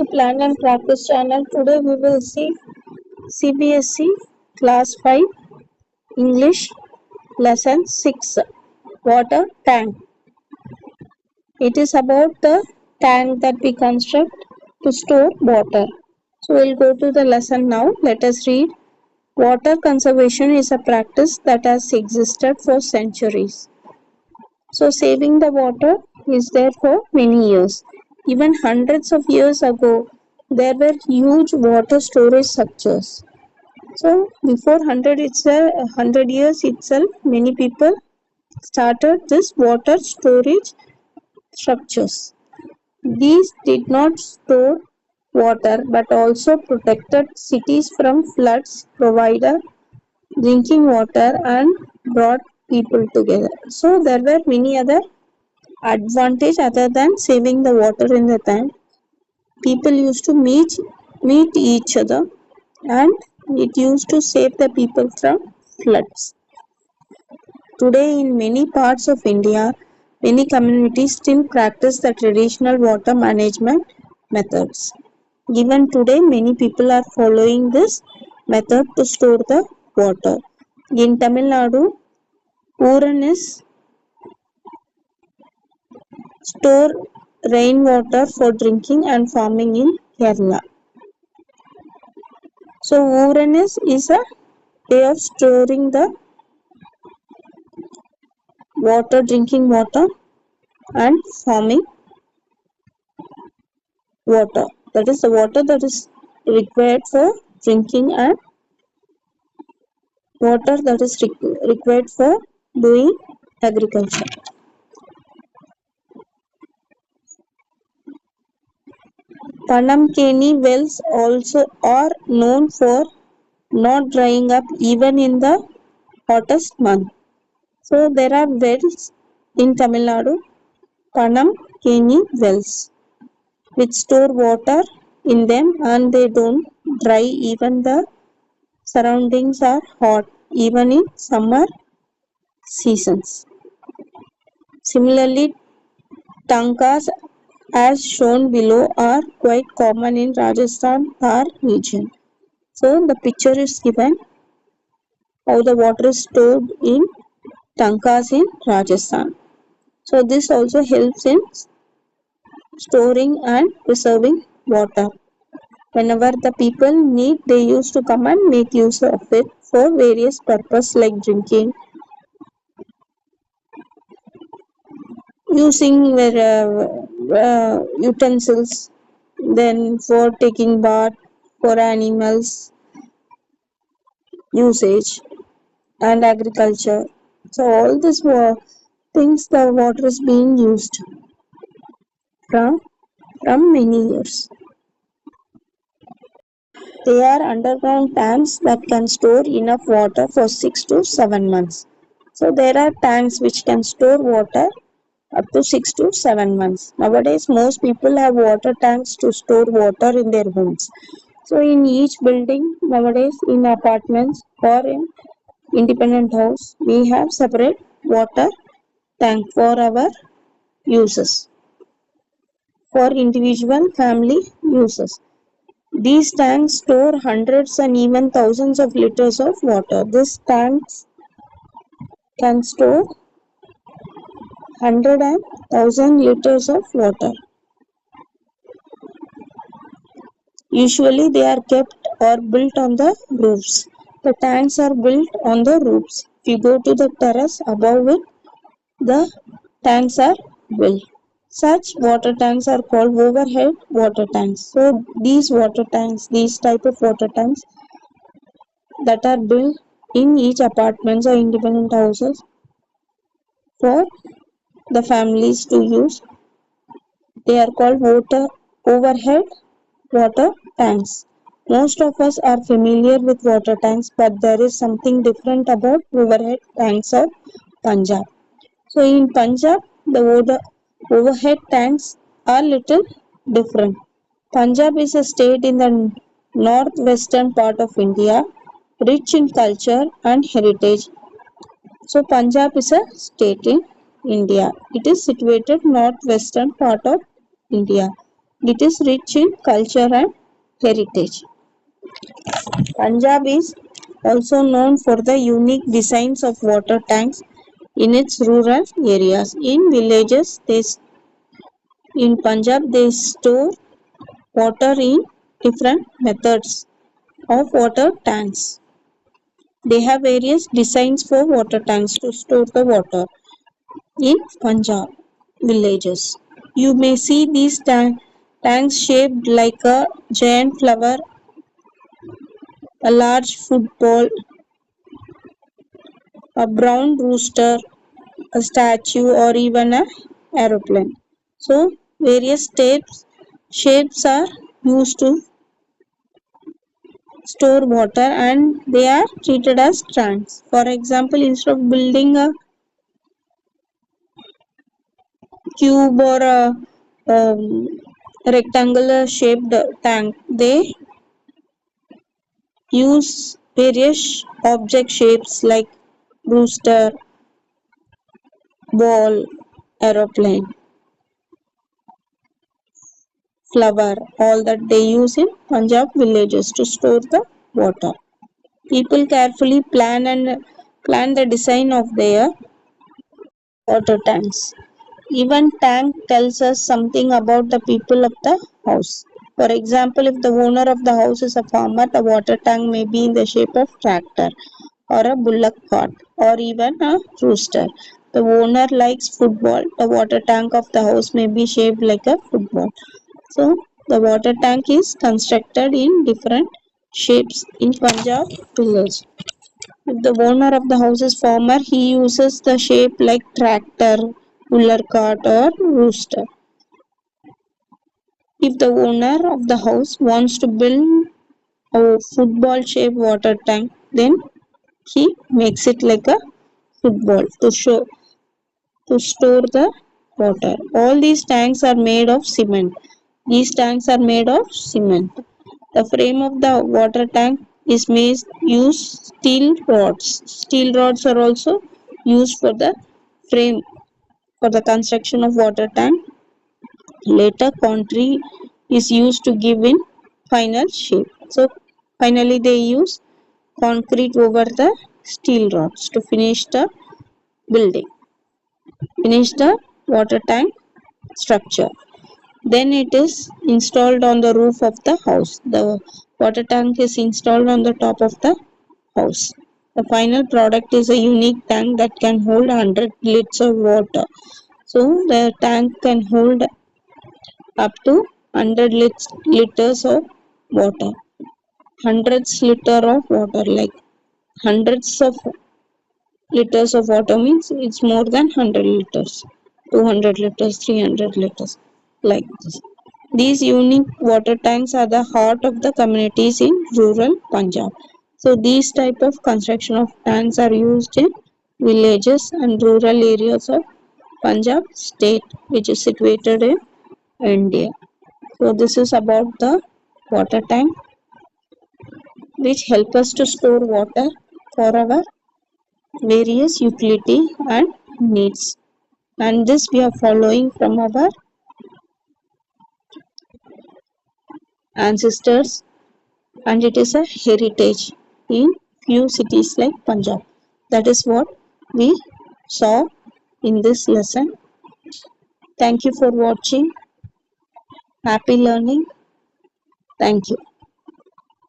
Plan and Practice channel. Today we will see CBSE Class 5 English Lesson 6 Water Tank. It is about the tank that we construct to store water. So we'll go to the lesson now. Let us read. Water conservation is a practice that has existed for centuries. So saving the water is there for many years. Even hundreds of years ago, there were huge water storage structures. So before 100 years itself, many people started this water storage structures. These did not store water but also protected cities from floods, provided drinking water and brought people together. So there were many other advantage other than saving the water in the tank. People used to meet each other, and it used to save the people from floods. Today, in many parts of India, many communities still practice the traditional water management methods. Even today, many people are following this method to store the water. In Tamil Nadu, Ooran is store rainwater for drinking and farming in Kerala. So Ooran is a way of storing the water, drinking water and farming water. That is the water that is required for drinking and water that is required for doing agriculture. Panamkeni wells also are known for not drying up even in the hottest month. So there are wells in Tamil Nadu, Panamkeni wells, which store water in them and they don't dry even the surroundings are hot even in summer seasons. Similarly, tankas as shown below are quite common in Rajasthan Thar region. So the picture is given how the water is stored in tankas in Rajasthan. So this also helps in storing and preserving water. Whenever the people need, they used to come and make use of it for various purposes like drinking, using utensils, then for taking bath, for animals usage and agriculture. So all these things the water is being used from many years. They are underground tanks that can store enough water for 6 to 7 months. So there are tanks which can store water up to 6 to 7 months. Nowadays, most people have water tanks to store water in their homes. So in each building, nowadays in apartments or in independent house, we have separate water tank for our uses, for individual family uses. These tanks store hundreds and even thousands of liters of water. These tanks can store 100 and 1000 liters of water. Usually they are kept or built on the roofs. The tanks are built on the roofs. If you go to the terrace above it, the tanks are built. Such water tanks are called overhead water tanks. So these water tanks, these type of water tanks that are built in each apartments or independent houses for the families to use, they are called overhead water tanks. Most of us are familiar with water tanks, but there is something different about overhead tanks of Punjab. So in Punjab, the overhead tanks are little different. Punjab is a state in the northwestern part of India, rich in culture and heritage. So Punjab is a state in India. It is situated northwestern part of India. It is rich in culture and heritage. Punjab is also known for the unique designs of water tanks in its rural areas. In villages, in Punjab, they store water in different methods of water tanks. They have various designs for water tanks to store the water in Punjab villages. You may see these tanks shaped like a giant flower, a large football, a brown rooster, a statue, or even an aeroplane. So various shapes are used to store water and they are treated as tanks. For example, instead of building a cube or a rectangular shaped tank, they use various object shapes like rooster, ball, aeroplane, flower, all that they use in Punjab villages to store the water. People carefully plan the design of their water tanks. Even tank tells us something about the people of the house. For example, if the owner of the house is a farmer, the water tank may be in the shape of tractor or a bullock cart or even a rooster. The owner likes football. The water tank of the house may be shaped like a football. So the water tank is constructed in different shapes in Punjab village. If the owner of the house is farmer, he uses the shape like tractor, puller cart or rooster. If the owner of the house wants to build a football shaped water tank, then he makes it like a football to store the water. All these tanks are made of cement. These tanks are made of cement. The frame of the water tank is made use steel rods. Steel rods are also used for the frame for the construction of water tank. Later, concrete is used to give in final shape. So finally they use concrete over the steel rods to finish the building, finish the water tank structure. Then it is installed on the roof of the house. The water tank is installed on the top of the house. The final product is a unique tank that can hold 100 liters of water. So the tank can hold up to 100 liters of water. Hundreds liter of water, like hundreds of liters of water means it's more than 100 liters, 200 liters, 300 liters, like this. These unique water tanks are the heart of the communities in rural Punjab. So these type of construction of tanks are used in villages and rural areas of Punjab state, which is situated in India. So this is about the water tank, which help us to store water for our various utility and needs. And this we are following from our ancestors, and it is a heritage in few cities like Punjab. That is what we saw in this lesson. Thank you for watching. Happy learning. Thank you.